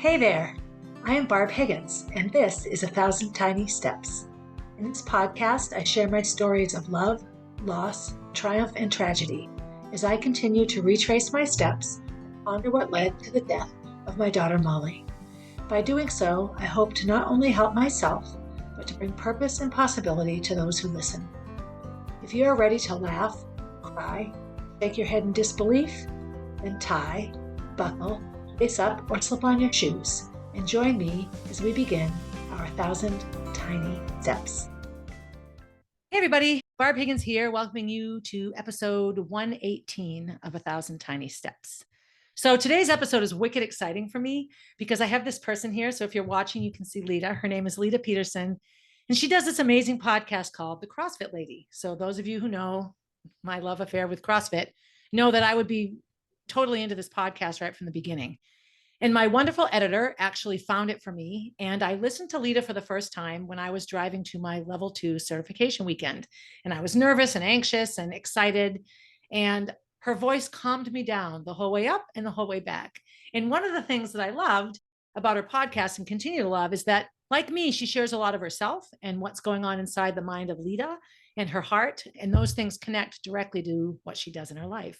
Hey there, I am Barb Higgins, and this is 1,000 Tiny Steps. In this podcast, I share my stories of love, loss, triumph, and tragedy as I continue to retrace my steps and ponder what led to the death of my daughter Molly. By doing so, I hope to not only help myself, but to bring purpose and possibility to those who listen. If you are ready to laugh, cry, shake your head in disbelief, then tie, buckle, face up, or slip on your shoes and join me as we begin our 1,000 Tiny Steps. Hey everybody, Barb Higgins here, welcoming you to episode 118 of 1,000 Tiny Steps. So today's episode is wicked exciting for me because I have this person here. So if you're watching, you can see Leda. Her name is Leda Peterson, and she does this amazing podcast called The CrossFit Lady. So those of you who know my love affair with CrossFit know that I would be totally into this podcast right from the beginning. And my wonderful editor actually found it for me. And I listened to Leda for the first time when I was driving to my level 2 certification weekend. And I was nervous and anxious and excited. And her voice calmed me down the whole way up and the whole way back. And one of the things that I loved about her podcast and continue to love is that, like me, she shares a lot of herself and what's going on inside the mind of Leda and her heart. And those things connect directly to what she does in her life.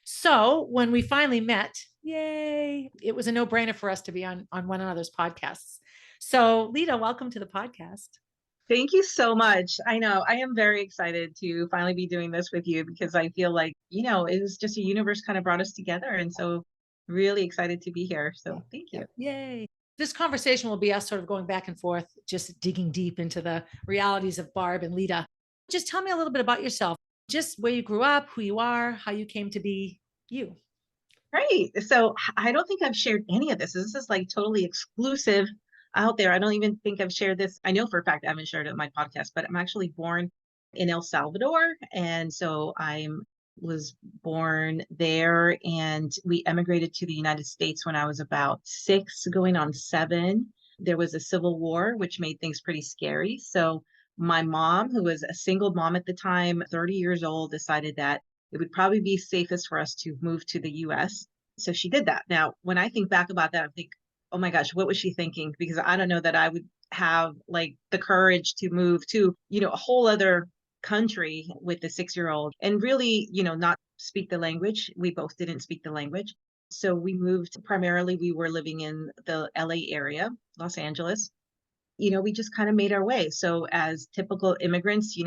So when we finally met, yay, it was a no-brainer for us to be on one another's podcasts. So Leda, welcome to the podcast. Thank you so much. I know I am very excited to finally be doing this with you because I feel like, it was just a universe kind of brought us together. And so really excited to be here. So thank you. Yay. This conversation will be us sort of going back and forth, just digging deep into the realities of Barb and Leda. Just tell me a little bit about yourself, just where you grew up, who you are, how you came to be you. Right. So I don't think I've shared any of this. This is like totally exclusive out there. I don't even think I've shared this. I know for a fact I haven't shared it in my podcast, but I'm actually born in El Salvador. And so I was born there and we emigrated to the United States when I was about 6, going on 7. There was a civil war, which made things pretty scary. So my mom, who was a single mom at the time, 30 years old, decided that it would probably be safest for us to move to the US. So she did that. Now, when I think back about that, I think, oh my gosh, what was she thinking? Because I don't know that I would have like the courage to move to, a whole other country with a 6-year-old and really, not speak the language. We both didn't speak the language. So we moved primarily, we were living in the LA area, Los Angeles. We just kind of made our way. So as typical immigrants,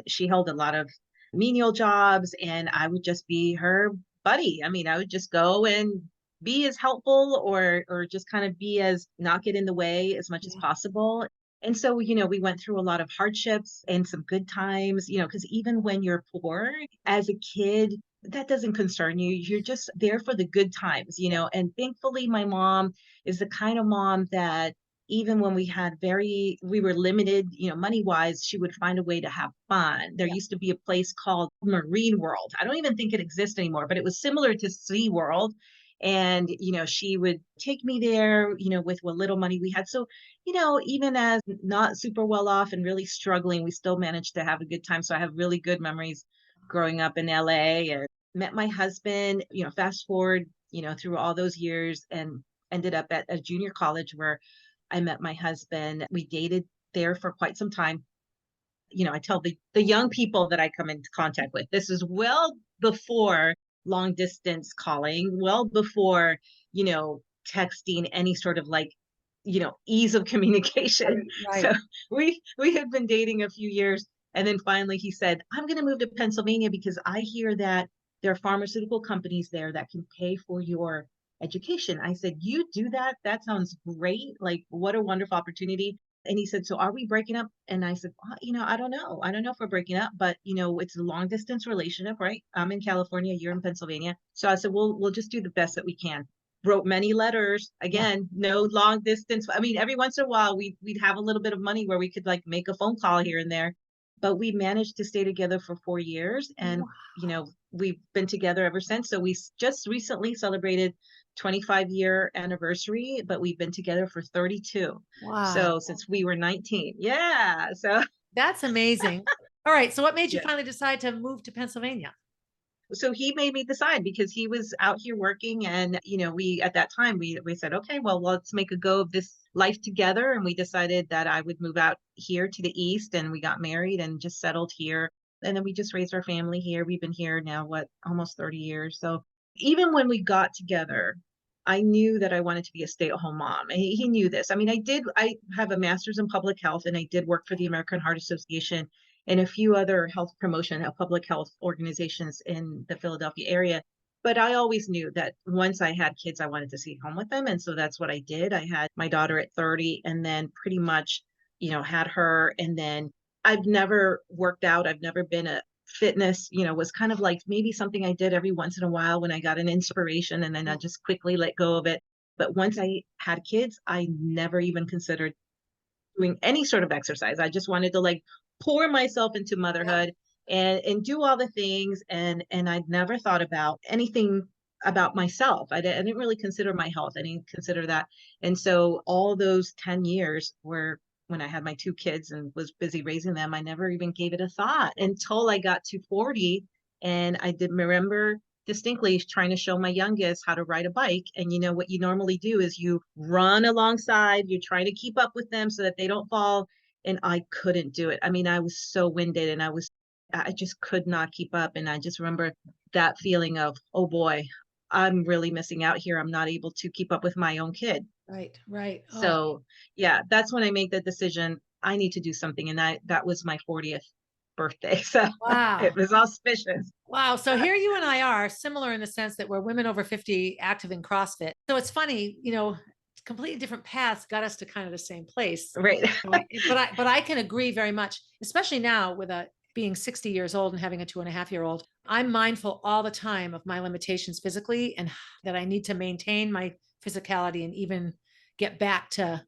she held a lot of menial jobs and I would just be her buddy. I mean, I would just go and be as helpful or just kind of be as not get in the way as much as possible. And so, we went through a lot of hardships and some good times, because even when you're poor as a kid, that doesn't concern you. You're just there for the good times, and thankfully my mom is the kind of mom that even when we were limited, money wise, she would find a way to have fun. There used to be a place called Marine World. I don't even think it exists anymore, but it was similar to Sea World. And, she would take me there, with what little money we had. So, even as not super well off and really struggling, we still managed to have a good time. So I have really good memories growing up in LA and met my husband, fast forward, through all those years and ended up at a junior college where I met my husband. We dated there for quite some time. I tell the young people that I come into contact with, this is well before long distance calling, well before, texting, any sort of like, ease of communication. Right. So we had been dating a few years. And then finally he said, I'm going to move to Pennsylvania because I hear that there are pharmaceutical companies there that can pay for your education. I said, you do that? That sounds great. Like, what a wonderful opportunity. And he said, so are we breaking up? And I said, I don't know. I don't know if we're breaking up, but it's a long distance relationship, right? I'm in California, you're in Pennsylvania. So I said, we'll just do the best that we can. Wrote many letters. Again, no long distance. I mean, every once in a while we'd have a little bit of money where we could like make a phone call here and there. But we managed to stay together for 4 years. And, we've been together ever since. So we just recently celebrated 25-year anniversary, but we've been together for 32. Wow. So since we were 19. Yeah. So that's amazing. All right. So what made you finally decide to move to Pennsylvania? So he made me decide because he was out here working and, we, at that time, we said, okay, well, let's make a go of this life together. And we decided that I would move out here to the East and we got married and just settled here. And then we just raised our family here. We've been here now, almost 30 years. So even when we got together, I knew that I wanted to be a stay-at-home mom. And he knew this. I mean, I have a master's in public health and I did work for the American Heart Association and a few other health promotion, public health organizations in the Philadelphia area. But I always knew that once I had kids, I wanted to stay home with them. And so that's what I did. I had my daughter at 30 and then pretty much, had her. And then I've never worked out. I've never been a fitness, was kind of like maybe something I did every once in a while when I got an inspiration and then I just quickly let go of it. But once I had kids, I never even considered doing any sort of exercise. I just wanted to like pour myself into motherhood and do all the things. And I'd never thought about anything about myself. I didn't really consider my health. I didn't consider that. And so all those 10 years were when I had my two kids and was busy raising them, I never even gave it a thought until I got to 40. And I did remember distinctly trying to show my youngest how to ride a bike. And what you normally do is you run alongside, you try to keep up with them so that they don't fall. And I couldn't do it. I mean, I was so winded and I just could not keep up. And I just remember that feeling of, oh boy, I'm really missing out here. I'm not able to keep up with my own kid. Right, right. Oh, So yeah, that's when I made the decision. I need to do something. And that was my 40th birthday. So wow. it was auspicious. Wow. So here you and I are similar in the sense that we're women over 50 active in CrossFit. So it's funny, completely different paths got us to kind of the same place. Right. But I can agree very much, especially now with being 60 years old and having a 2.5-year-old. I'm mindful all the time of my limitations physically and that I need to maintain my physicality and even get back to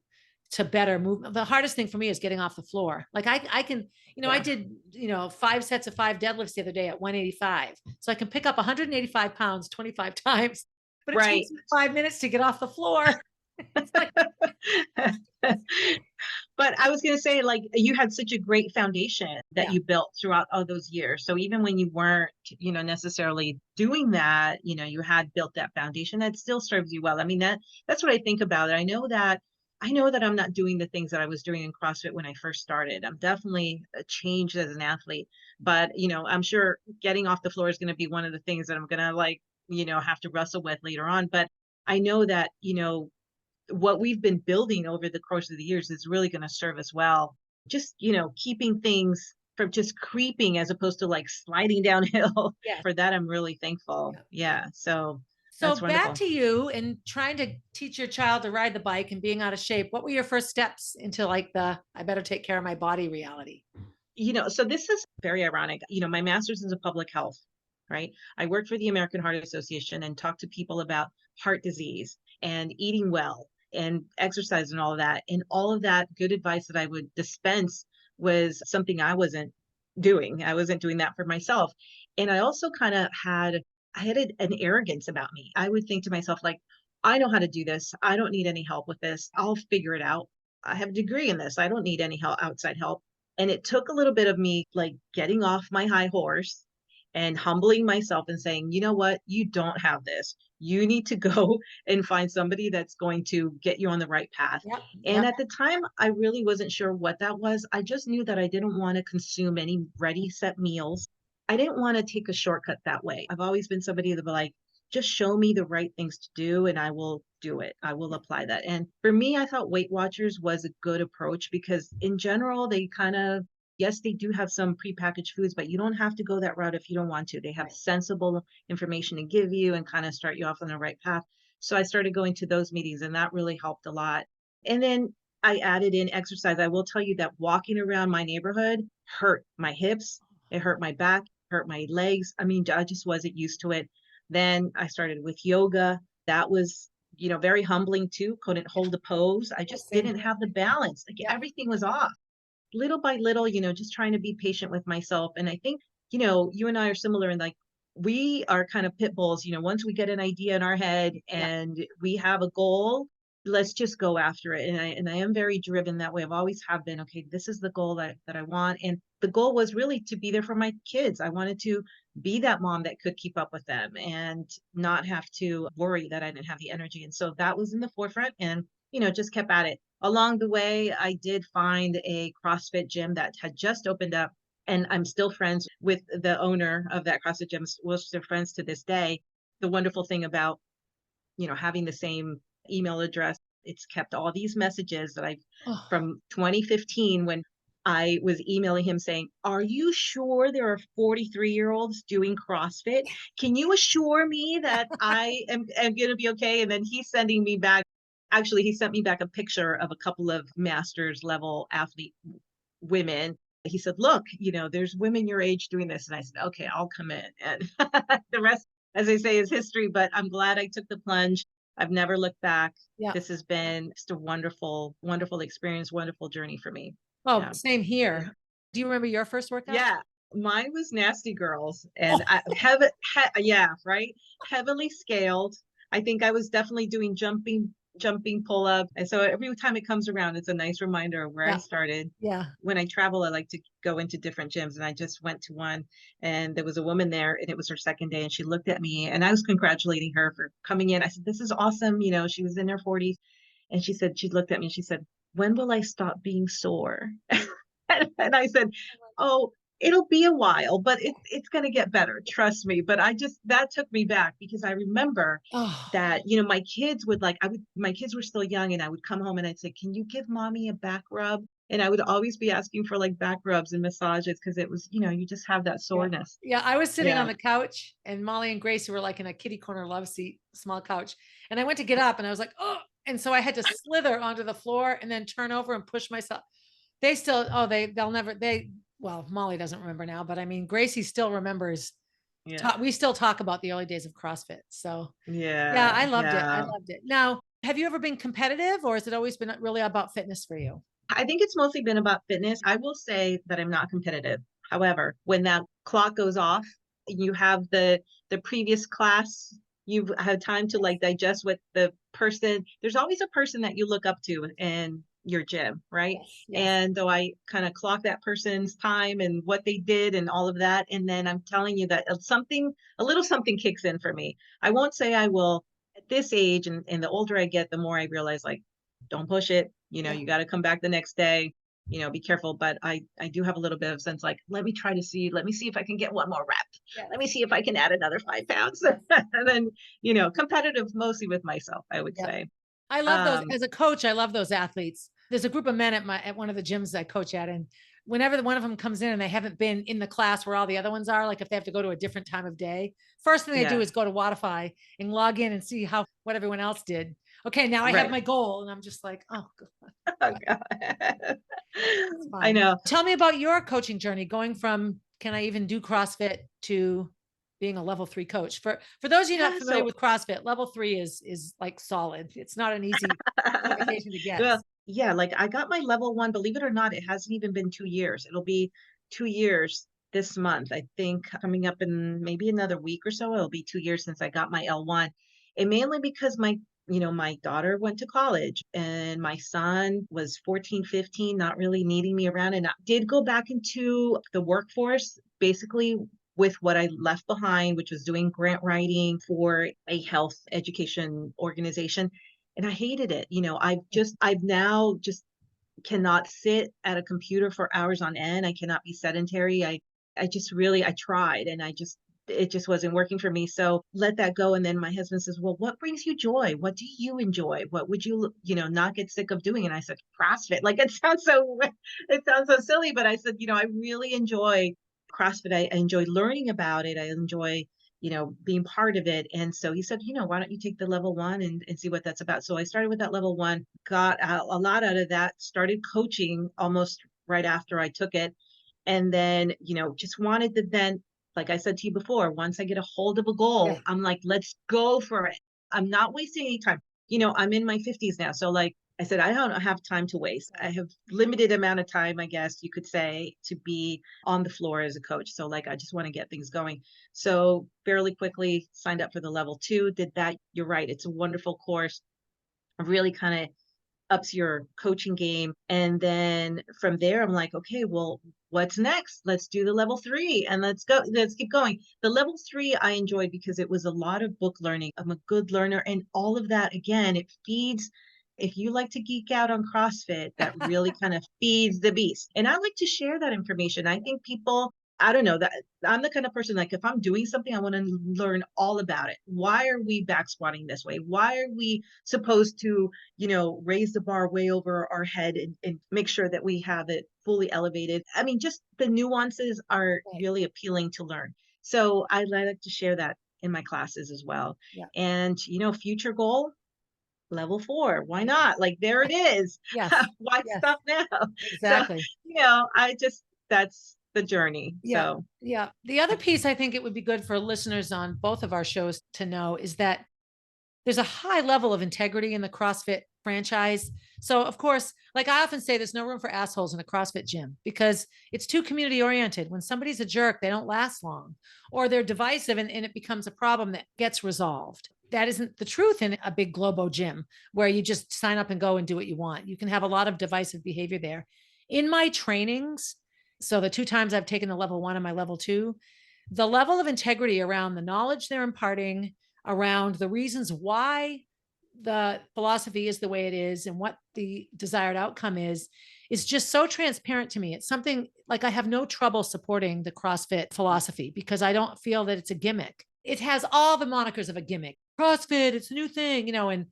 better movement. The hardest thing for me is getting off the floor. Like I can, I did, 5 sets of 5 deadlifts the other day at 185. So I can pick up 185 pounds 25 times, but it Right. takes me 5 minutes to get off the floor. It's like, but I was going to say, like, you had such a great foundation that you built throughout all those years. So even when you weren't, necessarily doing that, you had built that foundation that still serves you well. I mean, that's what I think about it. I know that I'm not doing the things that I was doing in CrossFit when I first started. I'm definitely changed as an athlete, but, I'm sure getting off the floor is going to be one of the things that I'm going to have to wrestle with later on. But I know that, what we've been building over the course of the years is really going to serve us well. Just, keeping things from just creeping as opposed to like sliding downhill. Yes. For that, I'm really thankful. Yeah. So that's back wonderful. to you and trying to teach your child to ride the bike and being out of shape. What were your first steps into like I better take care of my body reality? So this is very ironic. My master's is in public health, right? I worked for the American Heart Association and talked to people about heart disease and eating well and exercise and all of that. And all of that good advice that I would dispense was something I wasn't doing. I wasn't doing that for myself. And I also kind of I had an arrogance about me. I would think to myself, like, I know how to do this. I don't need any help with this. I'll figure it out. I have a degree in this. I don't need any help, outside help. And it took a little bit of me like getting off my high horse and humbling myself and saying, you know what, you don't have this. You need to go and find somebody that's going to get you on the right path. Yep, And yep. at the time, I really wasn't sure what that was. I just knew that I didn't want to consume any ready set meals. I didn't want to take a shortcut that way. I've always been somebody that be like, just show me the right things to do and I will do it. I will apply that. And for me, I thought Weight Watchers was a good approach because in general, they kind of, yes, they do have some prepackaged foods, but you don't have to go that route if you don't want to. They have sensible information to give you and kind of start you off on the right path. So I started going to those meetings and that really helped a lot. And then I added in exercise. I will tell you that walking around my neighborhood hurt my hips. It hurt my back, hurt my legs. I mean, I just wasn't used to it. Then I started with yoga. That was, very humbling too. Couldn't hold a pose. I just didn't have the balance. Like everything was off. Little by little, just trying to be patient with myself. And I think, you and I are similar in like, we are kind of pit bulls, once we get an idea in our head and we have a goal, let's just go after it. And I am very driven that way. I've always have been, okay, this is the goal that I want. And the goal was really to be there for my kids. I wanted to be that mom that could keep up with them and not have to worry that I didn't have the energy. And so that was in the forefront and, just kept at it. Along the way, I did find a CrossFit gym that had just opened up. And I'm still friends with the owner of that CrossFit gym. We're still friends to this day. The wonderful thing about, having the same email address. It's kept all these messages that I've Oh, from 2015 when I was emailing him saying, "Are you sure there are 43-year-olds doing CrossFit? Can you assure me that I am going to be okay?" And then he's sending me back. Actually, he sent me back a picture of a couple of master's level athlete women. He said, "Look, there's women your age doing this." And I said, "Okay, I'll come in." And the rest, as they say, is history. But I'm glad I took the plunge. I've never looked back. yeah. This has been just a wonderful, wonderful experience, wonderful journey for me. Oh, Yeah. same Yeah. here. Do you remember your first workout? Yeah. Mine was Nasty Girls and Oh, I have it, yeah, right. Heavily scaled. I think I was definitely doing jumping pull up. And so every time it comes around, it's a nice reminder of where I yeah, started. yeah. When I travel, I like to go into different gyms and I just went to one and there was a woman there and it was her second day and she looked at me and I was congratulating her for coming in. I said, "This is awesome." She was in her 40s and she looked at me and she said, "When will I stop being sore?" And I said, "Oh, it'll be a while, but it's going to get better. Trust me." But that took me back because I remember Oh, that, my kids would my kids were still young and I would come home and I'd say, "Can you give mommy a back rub?" And I would always be asking for like back rubs and massages because it was, you just have that yeah. soreness. Yeah, I was sitting on Yeah. the couch and Molly and Gracie were like in a kitty corner love seat, small couch. And I went to get up and I was like, "Oh," and so I had to slither onto the floor and then turn over and push myself. They still, oh, they'll never, well, Molly doesn't remember now, but I mean, Gracie still remembers. Yeah. We still talk about the early days of CrossFit. So yeah, Yeah. I loved it. I Yeah. loved it. Now, have you ever been competitive or has it always been really about fitness for you? I think it's mostly been about fitness. I will say that I'm not competitive. However, when that clock goes off, you have the previous class, you've had time to like digest what the person, there's always a person that you look up to in your gym, right? Yes, yes. And though I kind of clock that person's time and what they did and all of that, and then I'm telling you that a little something kicks in for me. I won't say I will at this age, and the older I get, the more I realize like, don't push it. Yeah. You got to come back the next day. Be careful. But I do have a little bit of sense like, let me see if I can get one more rep. Yes. Let me see if I can add another 5 pounds. Yes. And then, competitive mostly with myself, I would Yeah. say. I love those Um, as a coach. I love those athletes. There's a group of men at one of the gyms I coach at, and whenever one of them comes in and they haven't been in the class where all the other ones are, like if they have to go to a different time of day, first thing they do yeah, is go to Wodify and log in and see what everyone else did. Okay, now I have right. my goal, and I'm just like, oh, Oh, God, God. it's I fun. know. Tell me about your coaching journey, going from can I even do CrossFit to being a level 3 coach. For those of you not Yeah. familiar So with CrossFit, level 3 is like solid. It's not an easy certification to get. well, yeah, like I got my level one, believe it or not, it hasn't even been 2 years. It'll be 2 years this month. I think coming up in maybe another week or so, it'll be 2 years since I got my L1. And mainly because my daughter went to college and my son was 14, 15, not really needing me around. And I did go back into the workforce, basically with what I left behind, which was doing grant writing for a health education organization and I hated it. I've now just cannot sit at a computer for hours on end. I cannot be sedentary. I just really, I tried and it just wasn't working for me. So let that go. And then my husband says, "Well, what brings you joy? What do you enjoy? What would you, not get sick of doing?" And I said, "CrossFit." Like it sounds so silly, but I said, I really enjoy CrossFit. I enjoy learning about it. I enjoy being part of it. And so he said, "Why don't you take the level one and see what that's about?" So I started with that level one, got a lot out of that, started coaching almost right after I took it. And then, just wanted to then, like I said to you before, once I get a hold of a Yeah. goal, I'm like, let's go for it. I'm not wasting any time. I'm in my 50s now. So like I said, I don't have time to waste. I have limited amount of time, I guess you could say, to be on the floor as a coach. So like I just want to get things going. So fairly quickly signed up for the level two, did that. You're right. It's a wonderful course. really kind of ups your coaching game. And then from there, I'm like, okay, well, what's next? Let's do the level 3 and let's go. Let's keep going. The level 3 I enjoyed because it was a lot of book learning. I'm a good learner, and all of that, again, it feeds. If you like to geek out on CrossFit, that really kind of feeds the beast. And I like to share that information. I think people, I don't know, that I'm the kind of person, like, if I'm doing something, I want to learn all about it. Why are we back squatting this way? Why are we supposed to, raise the bar way over our head and make sure that we have it fully elevated? I mean, just the nuances are Right. really appealing to learn. So I like to share that in my classes as well. Yeah. And, future goal, level 4. Why not? Like, there it is. Yes. Why Yes. stop now? So, Exactly. I just, that's the journey. Yeah. So, Yeah. The other piece I think it would be good for listeners on both of our shows to know is that there's a high level of integrity in the CrossFit franchise. So, of course, like I often say, there's no room for assholes in a CrossFit gym because it's too community oriented. When somebody's a jerk, they don't last long, or they're divisive, and it becomes a problem that gets resolved. That isn't the truth in a big Globo gym where you just sign up and go and do what you want. You can have a lot of divisive behavior there. In my trainings, so the 2 times I've taken the level 1 and my level 2, the level of integrity around the knowledge they're imparting, around the reasons why the philosophy is the way it is and what the desired outcome is just so transparent to me. It's something like I have no trouble supporting the CrossFit philosophy because I don't feel that it's a gimmick. It has all the monikers of a gimmick. CrossFit, it's a new thing, and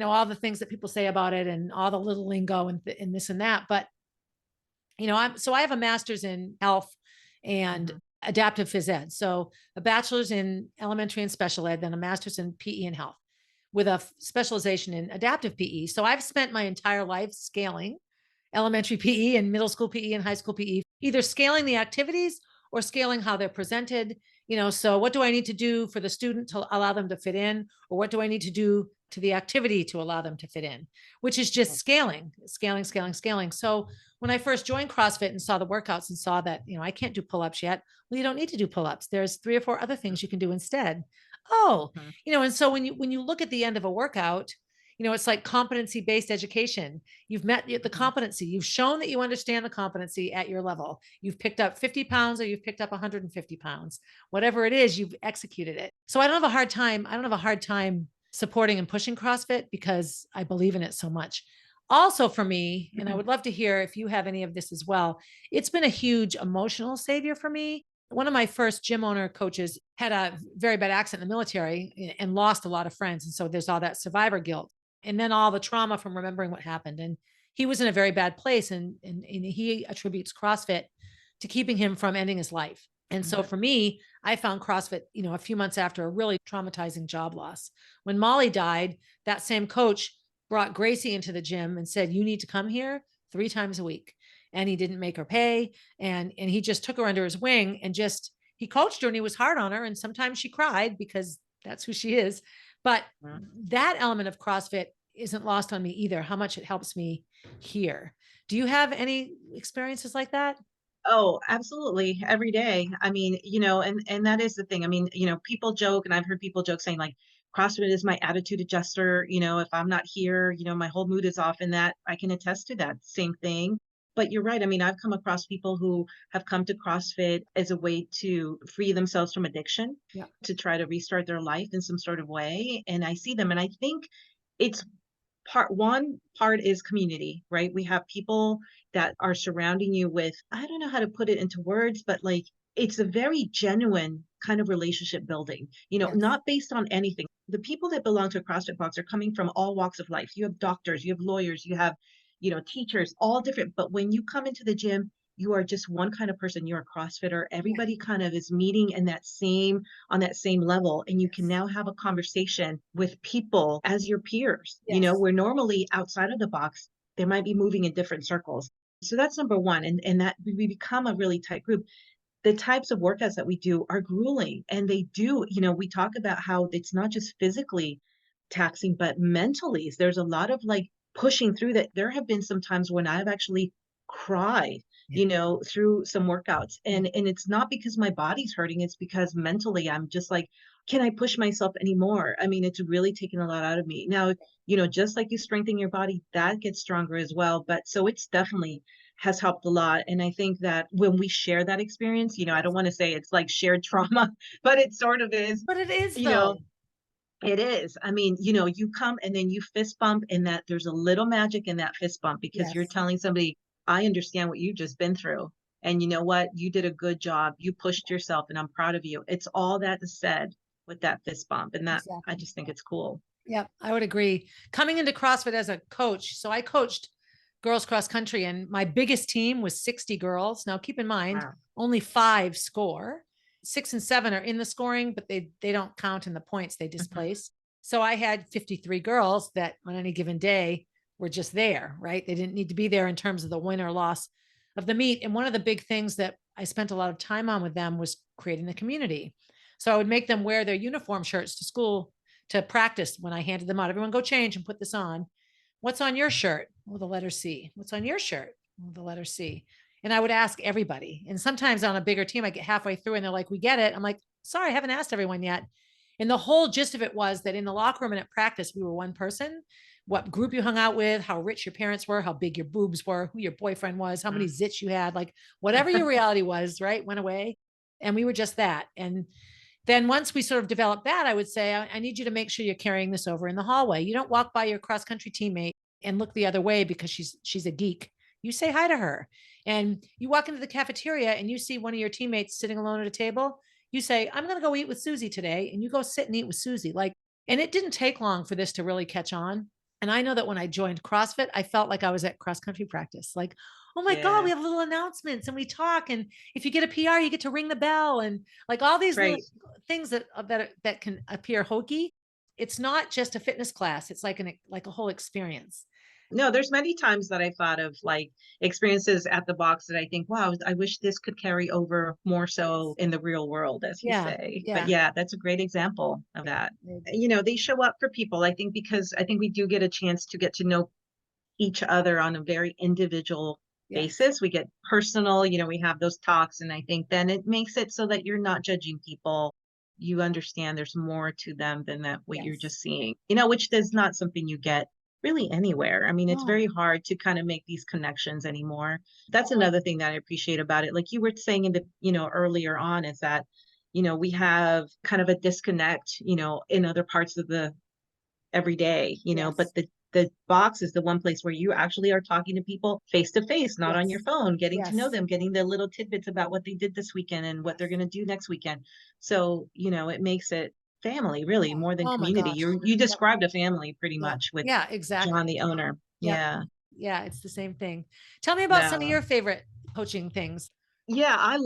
all the things that people say about it and all the little lingo and this and that. But I have a master's in health and mhm. adaptive phys ed. So a bachelor's in elementary and special ed, then a master's in PE and health with a specialization in adaptive PE. So I've spent my entire life scaling elementary PE and middle school PE and high school PE, either scaling the activities or scaling how they're presented. So what do I need to do for the student to allow them to fit in? Or what do I need to do to the activity to allow them to fit in? Which is just scaling, scaling, scaling, scaling. So when I first joined CrossFit and saw the workouts and saw that, I can't do pull-ups yet. Well, you don't need to do pull-ups. There's 3 or 4 other things you can do instead. Oh, Mhm. and so when you look at the end of a workout, it's like competency-based education. You've met the Mhm. competency. You've shown that you understand the competency at your level. You've picked up 50 pounds or you've picked up 150 pounds. Whatever it is, you've executed it. So I don't have a hard time. I don't have a hard time supporting and pushing CrossFit because I believe in it so much. Also for me, and I would love to hear if you have any of this as well, it's been a huge emotional savior for me. One of my first gym owner coaches had a very bad accident in the military and lost a lot of friends. And so there's all that survivor guilt and then all the trauma from remembering what happened. And he was in a very bad place. And he attributes CrossFit to keeping him from ending his life. And so Mhm. for me, I found CrossFit, a few months after a really traumatizing job loss. When Molly died, that same coach brought Gracie into the gym and said, "You need to come here 3 times a week." And he didn't make her pay. And he just took her under his wing and just, he coached her and he was hard on her. And sometimes she cried because that's who she is. But Mhm. that element of CrossFit isn't lost on me either, how much it helps me here. Do you have any experiences like that? Oh, absolutely. Every day. I mean, and that is the thing. I mean, people joke, and I've heard people joke saying like CrossFit is my attitude adjuster. If I'm not here, my whole mood is off, and that I can attest to that same thing. But you're right. I mean, I've come across people who have come to CrossFit as a way to free themselves from addiction, Yeah. to try to restart their life in some sort of way. And I see them, and I think it's one part is community, right? We have people that are surrounding you with, I don't know how to put it into words, but like it's a very genuine kind of relationship building, Yes. not based on anything. The people that belong to a CrossFit box are coming from all walks of life. You have doctors, you have lawyers, you have, teachers, all different. But when you come into the gym, you are just one kind of person. You're a CrossFitter. Yeah. Everybody kind of is meeting in that same on that same level, and you can Yes. now have a conversation with people as your peers, Yes. where normally outside of the box they might be moving in different circles. So that's number one, and that we become a really tight group. The types of workouts that we do are grueling, and they do, we talk about how it's not just physically taxing but mentally. There's a lot of like pushing through that. There have been some times when I've actually cried, Yeah. through some workouts, Yeah. and it's not because my body's hurting, it's because mentally I'm just like, can I push myself anymore? I mean, it's really taken a lot out of me. Now, just like you strengthen your body, that gets stronger as well. But so it's definitely has helped a lot. And I think that when we share that experience, I don't Yes. want to say it's like shared trauma, but it sort of is, But it is you know, though. it is. I mean, you come and then you fist bump, and that there's a little magic in that fist bump because you're Yes. telling somebody, I understand what you've just been through. And you know what? You did a good job. You pushed yourself, and I'm proud of you. It's all that is said with that fist bump. And that I Exactly. just think it's cool. Yeah, I would agree. Coming into CrossFit as a coach, so I coached girls cross country, and my biggest team was 60 girls. Now, keep in mind, Wow. only 5 score. 6 and 7 are in the scoring, but they don't count in the points they Mhm. displace. So I had 53 girls that on any given day were just there, right? They didn't need to be there in terms of the win or loss of the meet. And one of the big things that I spent a lot of time on with them was creating the community. So I would make them wear their uniform shirts to school to practice when I handed them out. Everyone go change and put this on. What's on your shirt? Oh, the letter C. What's on your shirt? Oh, the letter C. And I would ask everybody. And sometimes on a bigger team, I get halfway through and they're like, we get it. I'm like, sorry, I haven't asked everyone yet. And the whole gist of it was that in the locker room and at practice, we were one person, what group you hung out with, how rich your parents were, how big your boobs were, who your boyfriend was, how many zits you had, like whatever your reality was, right, went away. And we were just that. And then once we sort of developed that, I would say, I need you to make sure you're carrying this over in the hallway. You don't walk by your cross country teammate and look the other way because she's a geek. You say hi to her. And you walk into the cafeteria and you see one of your teammates sitting alone at a table. You say, I'm going to go eat with Susie today. And you go sit and eat with Susie. Like, and it didn't take long for this to really catch on. And I know that when I joined CrossFit, I felt like I was at cross country practice. Like, oh my God, Yeah. we have little announcements and we talk. And if you get a PR, you get to ring the bell. And like all these little Right. things that can appear hokey. It's not just a fitness class. It's like a whole experience. No, there's many times that I thought of like experiences at the box that I think, wow, I wish this could carry over more Yes. so in the real world, as you Yeah. say. But Yeah. yeah, that's a great example of Yeah. that. I agree. They show up for people, I think, because I think we do get a chance to get to know each other on a very individual Yes. basis. We get personal, we have those talks. And I think then it makes it so that you're not judging people. You understand there's more to them than that what you're Yes. just seeing, which is not something you get really anywhere. I mean, it's No. very hard to kind of make these connections anymore. That's Oh, another thing that I appreciate about it. Like you were saying in the, earlier on, is that, we have kind of a disconnect, in other parts of the every day, but yes. the box is the one place where you actually are talking to people face to face, not on your Yes. phone, getting to know Yes. them, getting the little tidbits about what they did this weekend and what they're Yes. going to do next weekend. So, it makes it family really Oh, more than oh my community. gosh. You Yep. described a family pretty Yep. much with Yeah, John, exactly. the owner. Yep. Yeah. Yeah, it's the same thing. Tell me about some of No. your favorite coaching things. Yeah,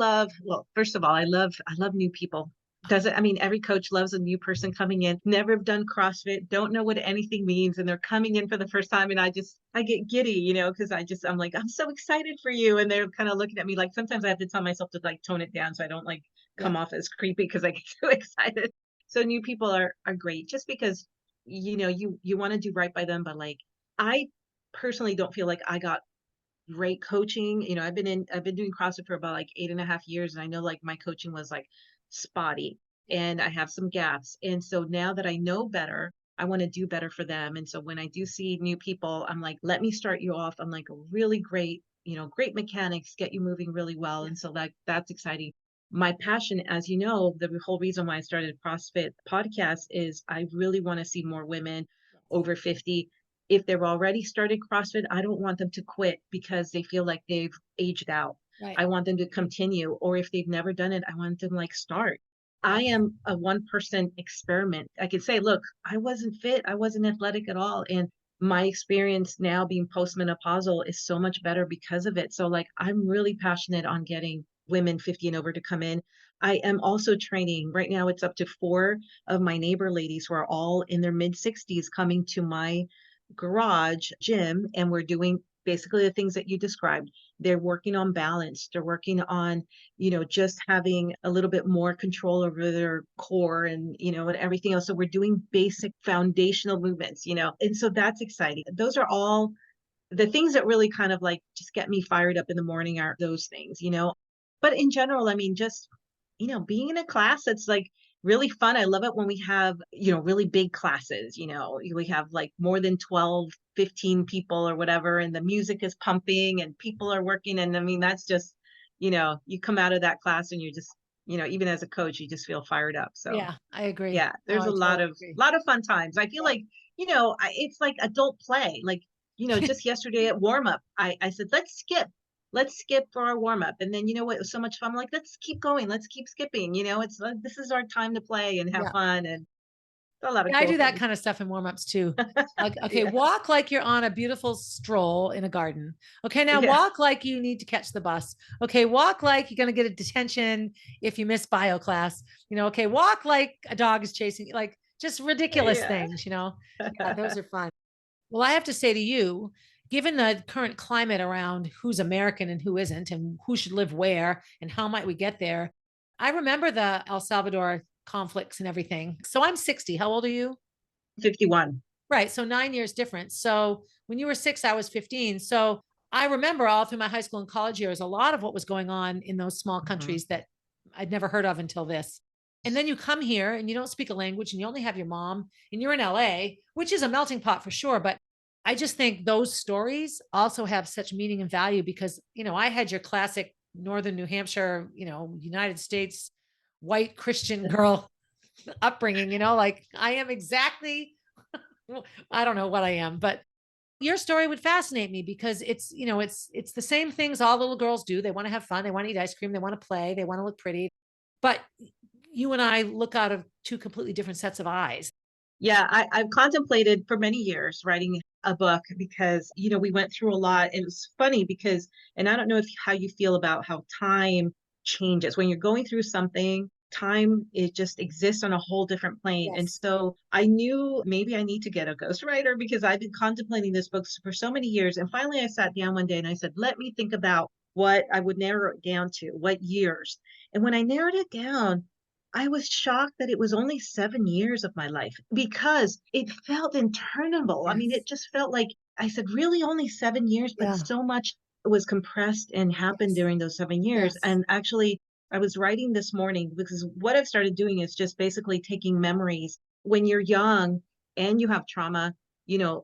well, first of all, I love new people. Doesn't I mean every coach loves a new person coming in, never have done CrossFit, don't know what anything means, and they're coming in for the first time, and I get giddy, because I'm like, I'm so excited for you. And they're kind of looking at me like sometimes I have to tell myself to like tone it down so I don't like come Yep. off as creepy because I get too excited. So new people are great just because you want to do right by them, but like I personally don't feel like I got great coaching. I've been doing CrossFit for about like 8.5 years. And I know like my coaching was like spotty and I have some gaps. And so now that I know better, I want to do better for them. And so when I do see new people, I'm like, let me start you off on like a really great, great mechanics, get you moving really well. Yeah. And so that's exciting. My passion, as you know, the whole reason why I started CrossFit podcast is I really want to see more women Yes. over 50. If they've already started CrossFit, I don't want them to quit because they feel like they've aged out. Right. I want them to continue. Or if they've never done it, I want them like start. I Yes. am a one person experiment. I can say, look, I wasn't fit, I wasn't athletic at all. And my experience now being postmenopausal is so much better because of it. So like I'm really passionate on getting women 50 and over to come in. I am also training right now. It's up to 4 of my neighbor ladies who are all in their mid 60s coming to my garage gym, and we're doing basically the things that you described. They're working on balance, they're working on just having a little bit more control over their core and and everything else. So we're doing basic foundational movements, and so that's exciting. Those are all the things that really kind of like just get me fired up in the morning, are those things. But in general, I mean, just being in a class that's like really fun. I love it when we have, really big classes, we have like more than 12, 15 people or whatever, and the music is pumping and people are working. And I mean, that's just, you come out of that class and you just, even as a coach, you just feel fired up. So Yeah, I agree. yeah, No, there's I a lot totally of agree. fun times. I feel Yeah. like, it's like adult play. Like, just yesterday at warm up, I said, let's skip for our warm up. And then, you know what? It was so much fun. I'm like, let's keep going. Let's keep skipping. It's like, this is our time to play and have Yeah. fun, and a lot of Yeah, I cool do that things. kind of stuff in warm-ups too. Like, okay, Yeah. walk like you're on a beautiful stroll in a garden. Okay, now Yeah. walk like you need to catch the bus. Okay, walk like you're going to get a detention if you miss bio class. Okay, walk like a dog is chasing you, like just ridiculous Yeah. things. Yeah, those are fun. Well, I have to say to you, given the current climate around who's American and who isn't, and who should live where, and how might we get there, I remember the El Salvador conflicts and everything. So I'm 60. How old are you? 51. Right. So 9 years difference. So when you were 6, I was 15. So I remember all through my high school and college years, a lot of what was going on in those small Mhm. countries that I'd never heard of until this. And then you come here and you don't speak a language and you only have your mom and you're in LA, which is a melting pot for sure. But I just think those stories also have such meaning and value because, I had your classic Northern New Hampshire, United States white Christian girl upbringing, like I am exactly, I don't know what I am, but your story would fascinate me because it's the same things all little girls do. They want to have fun, they want to eat ice cream, they want to play, they want to look pretty. But you and I look out of two completely different sets of eyes. Yeah, I've contemplated for many years writing a book because, we went through a lot. It was funny because, and I don't know if how you feel about how time changes when you're going through something. Time, it just exists on a whole different plane. And Yes. so I knew maybe I need to get a ghostwriter because I've been contemplating this book for so many years. And finally I sat down one day and I said, let me think about what I would narrow it down to, what years. And when I narrowed it down, I was shocked that it was only 7 years of my life because it felt interminable. I mean, Yes. it just felt like I said, really only 7 years, but Yeah. so much was compressed and happened Yes. during those 7 years. Yes. And actually, I was writing this morning because what I've started doing is just basically taking memories when you're young and you have trauma,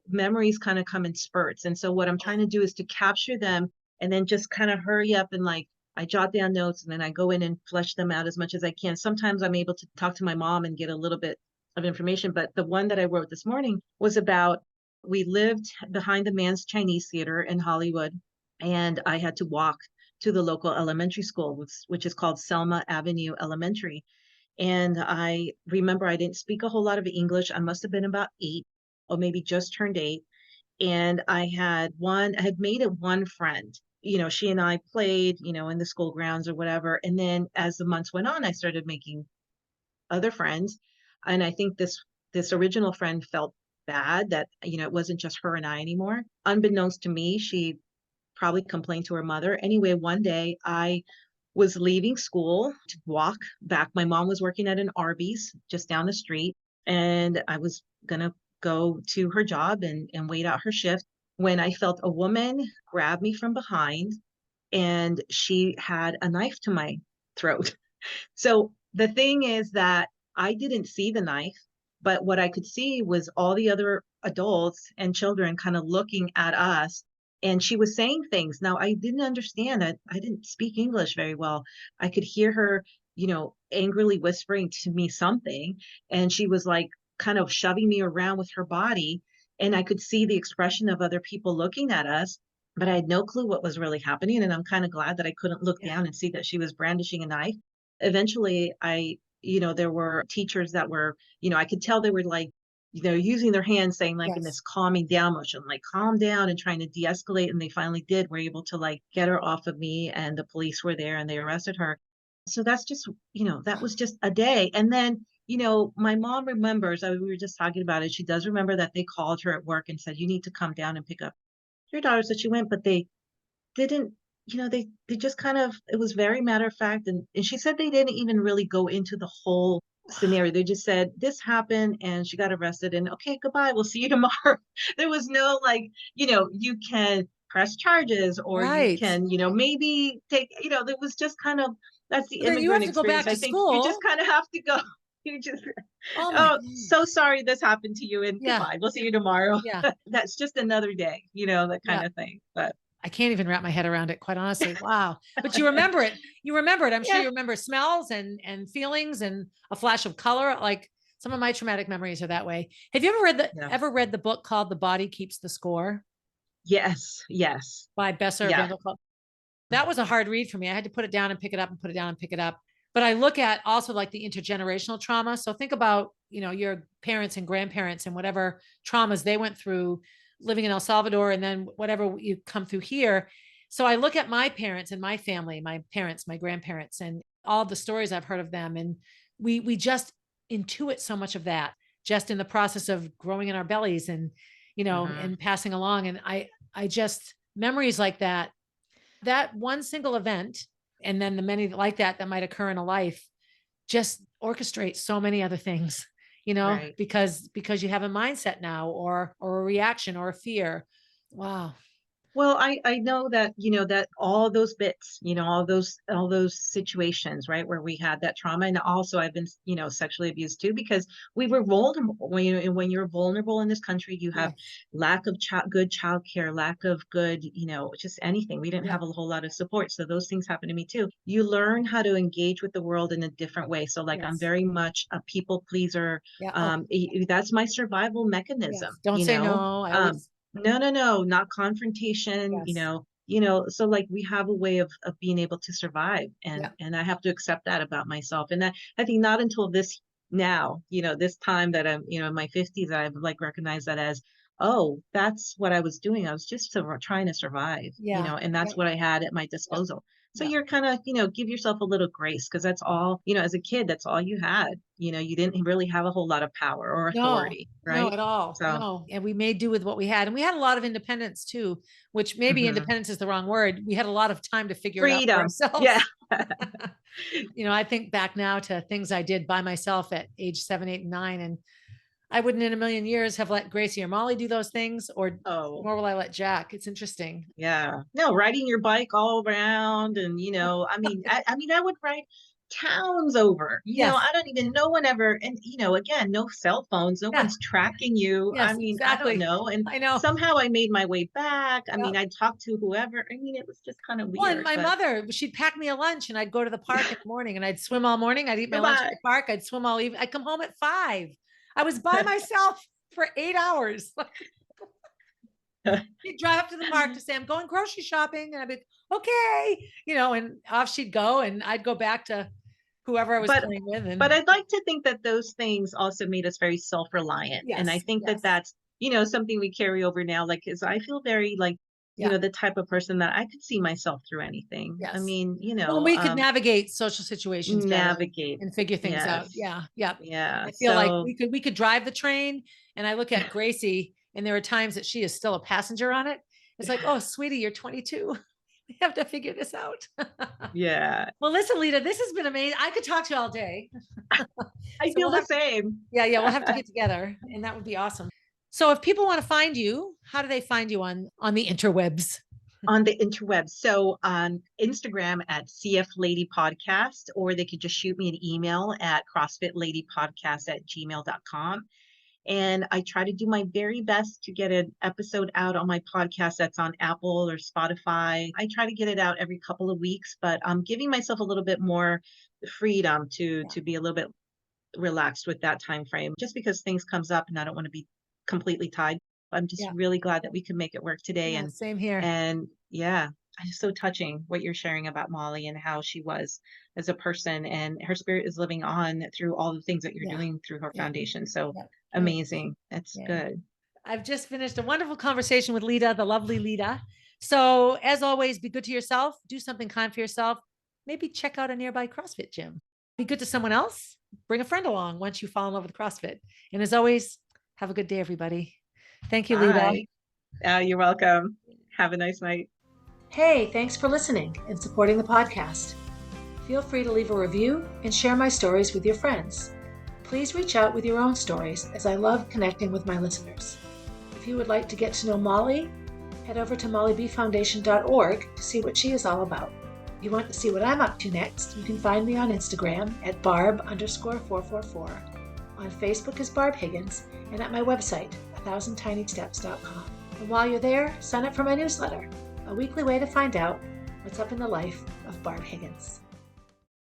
memories kind of come in spurts. And so what I'm trying to do is to capture them and then just kind of hurry up and like I jot down notes and then I go in and flesh them out as much as I can. Sometimes I'm able to talk to my mom and get a little bit of information, but the one that I wrote this morning was about we lived behind the Man's Chinese Theater in Hollywood, and I had to walk to the local elementary school, which is called Selma Avenue Elementary. And I remember I didn't speak a whole lot of English. I must have been about 8 or maybe just turned 8, and I had made it one friend. She and I played, in the school grounds or whatever. And then as the months went on, I started making other friends. And I think this original friend felt bad that, it wasn't just her and I anymore. Unbeknownst to me, she probably complained to her mother. Anyway, one day I was leaving school to walk back. My mom was working at an Arby's just down the street, and I was gonna go to her job and wait out her shift when I felt a woman grab me from behind, and she had a knife to my throat. So the thing is that I didn't see the knife, but what I could see was all the other adults and children kind of looking at us. And she was saying things. Now, I didn't understand that. I didn't speak English very well. I could hear her, angrily whispering to me something. And she was like kind of shoving me around with her body. And I could see the expression of other people looking at us, but I had no clue what was really happening. And I'm kind of glad that I couldn't look Yeah. down and see that she was brandishing a knife. Eventually, there were teachers that were, I could tell they were like, using their hands saying like in Yes. this calming down motion, like calm down and trying to de-escalate. And they finally did, were able to like get her off of me, and the police were there and they arrested her. So that's just, that was just a day. And then, my mom remembers, we were just talking about it. She does remember that they called her at work and said, you need to come down and pick up your daughter. So she went, but they didn't, they just kind of, it was very matter of fact. And she said they didn't even really go into the whole scenario. They just said this happened and she got arrested and okay, goodbye, we'll see you tomorrow. There was no like, you can press charges or you Right. can, maybe take, there was just kind of, that's the So then you immigrant have to go experience. back I to think you just school. kind of have to go. You just, Oh my oh, goodness. so sorry this happened to you, and Yeah. goodbye. We'll see you tomorrow. Yeah. That's just another day, that Yeah. kind of thing. But I can't even wrap my head around it, quite honestly. Wow. But you remember it. You remember it. I'm sure yeah, you remember smells and feelings and a flash of color. Like some of my traumatic memories are that way. Have you yeah. ever read the book called The Body Keeps the Score Yes, yes, by Besser yeah. Van That was a hard read for me. I had to put it down and pick it up and put it down and pick it up. But I look at also like the intergenerational trauma. So think about, your parents and grandparents and whatever traumas they went through living in El Salvador and then whatever you come through here. So I look at my parents and my family, my parents, my grandparents, and all the stories I've heard of them. And we just intuit so much of that just in the process of growing in our bellies and, and passing along. And I just memories like that one single event, and then the many like that might occur in a life just orchestrate so many other things, Right. because you have a mindset now or a reaction or a fear. Wow. Well, I know that, that all those bits, all those situations, right, where we had that trauma. And also I've been, sexually abused too, because we were vulnerable. When you're vulnerable in this country, you have Yes. lack of good childcare, lack of good, just anything. We didn't Yeah. have a whole lot of support. So those things happened to me too. You learn how to engage with the world in a different way. So like, I'm Yes. very much a people pleaser. Yeah. Oh, That's my survival mechanism, yes. Don't say no. I always, no, not confrontation, yes. so like we have a way of being able to survive, Yeah. and I have to accept that about myself. And that I think not until this now, this time that I'm, in my 50s, that I've like recognized that as, oh, that's what I was doing. I was just trying to survive, Yeah. and that's Yep. what I had at my Yep. disposal. So Yep. you're kind of, give yourself a little grace, because that's all, as a kid, that's all you had. You didn't really have a whole lot of power or No, authority, no, right? at all. So No. And we made do with what we had. And we had a lot of independence too, which maybe mhm. independence is the wrong word. We had a lot of time to figure it out for Freedom. Yeah. ourselves. I think back now to things I did by myself at age 7, 8, and 9. And I wouldn't in a million years have let Gracie or Molly do those things, or Oh, nor will I let Jack. It's interesting. yeah. No, riding your bike all around, and I would ride towns over. Yes. I don't even, no one ever, and again, no cell phones, no Yeah. one's tracking you. Yes, I don't exactly. know. And I know. somehow I made my way back. Yep. I talked to whoever. It was just kind of Well, and weird, my but mother, she'd pack me a lunch and I'd go to the park in the morning and I'd swim all morning. I'd eat my lunch at goodbye. the park. I'd swim all evening. I'd come home at 5. I was by myself for 8 hours. She'd drive up to the park to say, I'm going grocery shopping. And I'd be, okay, and off she'd go. And I'd go back to whoever I was But playing with. but And I'd like to think that those things also made us very self-reliant. And I yes, think that yes, that's, something we carry over now. Like, cause I feel very like, yeah, the type of person that I could see myself through anything. yes. Well, we could navigate social situations better navigate. and figure things out. Yes. Yeah. Yeah. Yeah. I feel like So we could drive the train, and I look at Gracie and there are times that she is still a passenger on it. It's like, oh, sweetie, you're 22. We have to figure this out. yeah, Well, listen, Leda, this has been amazing. I could talk to you all day. I So feel we'll the have same. yeah, we'll have to get together and that would be awesome. So if people want to find you, how do they find you on the interwebs? On the interwebs. So on Instagram at CF Lady Podcast, or they could just shoot me an email at crossfitladypodcast@gmail.com. And I try to do my very best to get an episode out on my podcast that's on Apple or Spotify. I try to get it out every couple of weeks, but I'm giving myself a little bit more freedom to Yeah. be a little bit relaxed with that time frame, just because things comes up and I don't want to be completely tied. I'm just Yeah. really glad that we could make it work today. Yeah, same here. And yeah, it's so touching what you're sharing about Molly and how she was as a person, and her spirit is living on through all the things that you're Yeah. doing through her Yeah. foundation. So Yeah. amazing. That's Yeah. good. I've just finished a wonderful conversation with Leda, the lovely Leda. So as always, be good to yourself, do something kind for yourself. Maybe check out a nearby CrossFit gym. Be good to someone else. Bring a friend along once you fall in love with CrossFit. And as always, have a good day, everybody. Thank you, Leda. Bye. You're welcome. Have a nice night. Hey, thanks for listening and supporting the podcast. Feel free to leave a review and share my stories with your friends. Please reach out with your own stories, as I love connecting with my listeners. If you would like to get to know Molly, head over to mollybfoundation.org to see what she is all about. If you want to see what I'm up to next, you can find me on Instagram at barb_444, on Facebook as Barb Higgins, and at my website, 1000tinysteps.com. And while you're there, sign up for my newsletter, a weekly way to find out what's up in the life of Barb Higgins.